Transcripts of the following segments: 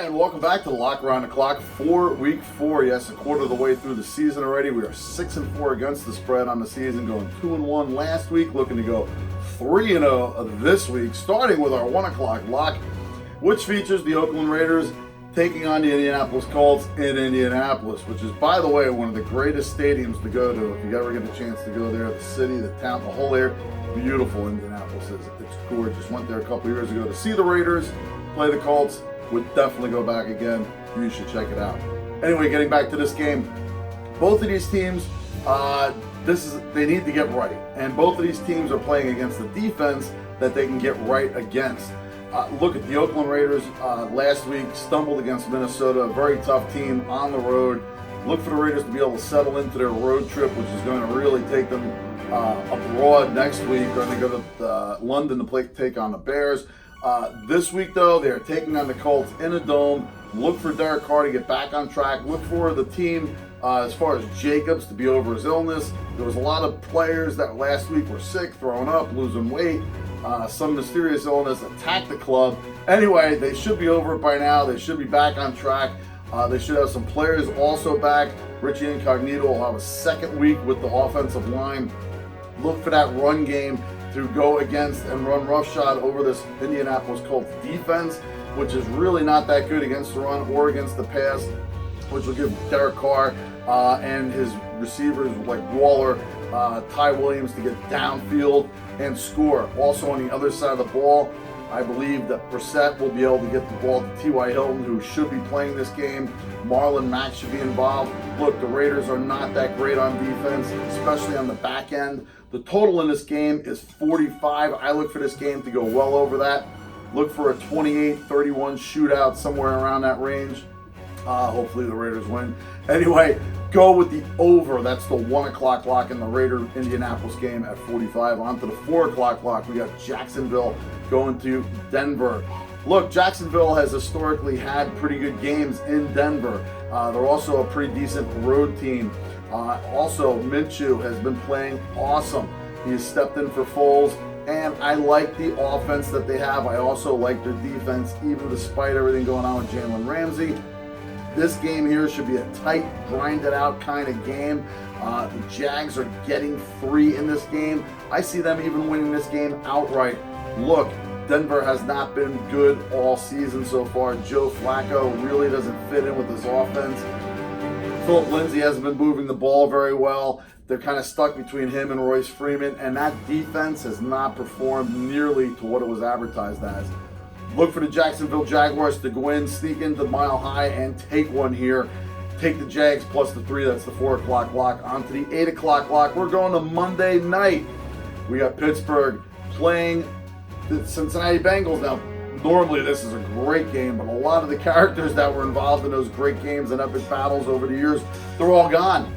and welcome back to the Lock Around the Clock for Week 4. Yes, a quarter of the way through the season already. We are 6-4 against the spread on the season, going 2-1 last week, looking to go 3-0 this week, starting with our 1 o'clock lock, which features the Oakland Raiders taking on the Indianapolis Colts in Indianapolis, which is, by the way, one of the greatest stadiums to go to. If you ever get a chance to go there, the city, the town, the whole area, beautiful Indianapolis is. It's gorgeous. Went there a couple years ago to see the Raiders play the Colts. Would definitely go back again. You should check it out. Anyway, getting back to this game, both of these teams, they need to get right, and both of these teams are playing against the defense that they can get right against. Look at the Oakland Raiders last week, stumbled against Minnesota, a very tough team on the road. Look for the Raiders to be able to settle into their road trip, which is going to really take them abroad next week. They're going to go to London to take on the Bears. This week, though, they're taking on the Colts in a dome. Look for Derek Carr to get back on track. Look for the team, as far as Jacobs, to be over his illness. There was a lot of players that last week were sick, throwing up, losing weight. Some mysterious illness attacked the club. Anyway, they should be over it by now. They should be back on track. They should have some players also back. Richie Incognito will have a second week with the offensive line. Look for that run game to go against and run roughshod over this Indianapolis Colts defense, which is really not that good against the run or against the pass, which will give Derek Carr and his receivers like Waller, Ty Williams to get downfield and score. Also on the other side of the ball, I believe that Brissett will be able to get the ball to T.Y. Hilton, who should be playing this game. Marlon Mack should be involved. Look, the Raiders are not that great on defense, especially on the back end. The total in this game is 45. I look for this game to go well over that. Look for a 28-31 shootout, somewhere around that range. Hopefully the Raiders win. Anyway, go with the over. That's the 1 o'clock lock in the Raider-Indianapolis game at 45. On to the 4 o'clock lock. We got Jacksonville going to Denver. Look, Jacksonville has historically had pretty good games in Denver. They're also a pretty decent road team. Also, Minshew has been playing awesome. He has stepped in for Foles, and I like the offense that they have. I also like their defense, even despite everything going on with Jalen Ramsey. This game here should be a tight, grinded out kind of game. The Jags are getting 3 in this game. I see them even winning this game outright. Look, Denver has not been good all season so far. Joe Flacco really doesn't fit in with this offense. Philip Lindsay hasn't been moving the ball very well. They're kind of stuck between him and Royce Freeman, and that defense has not performed nearly to what it was advertised as. Look for the Jacksonville Jaguars to go in, sneak into Mile High, and take one here. Take the Jags plus the 3. That's the 4 o'clock lock. On to the 8 o'clock lock. We're going to Monday night. We got Pittsburgh playing the Cincinnati Bengals. Now, normally this is a great game, but a lot of the characters that were involved in those great games and epic battles over the years, they're all gone.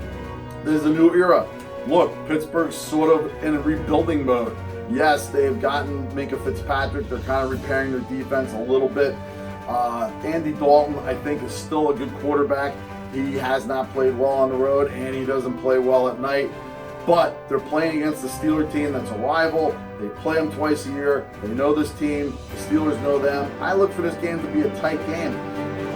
There's a new era. Look, Pittsburgh's sort of in a rebuilding mode. Yes, they've gotten Minkah Fitzpatrick. They're kind of repairing their defense a little bit. Andy Dalton, I think, is still a good quarterback. He has not played well on the road, and he doesn't play well at night. But they're playing against the Steelers team that's a rival. They play them twice a year. They know this team. The Steelers know them. I look for this game to be a tight game.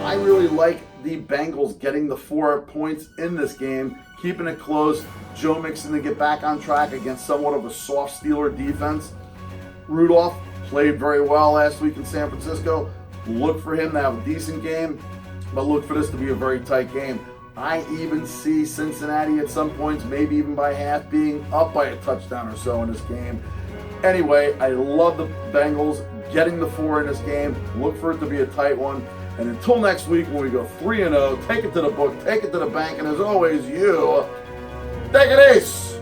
I really like the Bengals getting the 4 points in this game, keeping it close. Joe Mixon to get back on track against somewhat of a soft Steeler defense. Rudolph played very well last week in San Francisco. Look for him to have a decent game, but look for this to be a very tight game. I even see Cincinnati at some points, maybe even by half, being up by a touchdown or so in this game. Anyway, I love the Bengals getting the 4 in this game. Look for it to be a tight one. And until next week when we go 3-0, take it to the book, take it to the bank, and as always, you take it ace.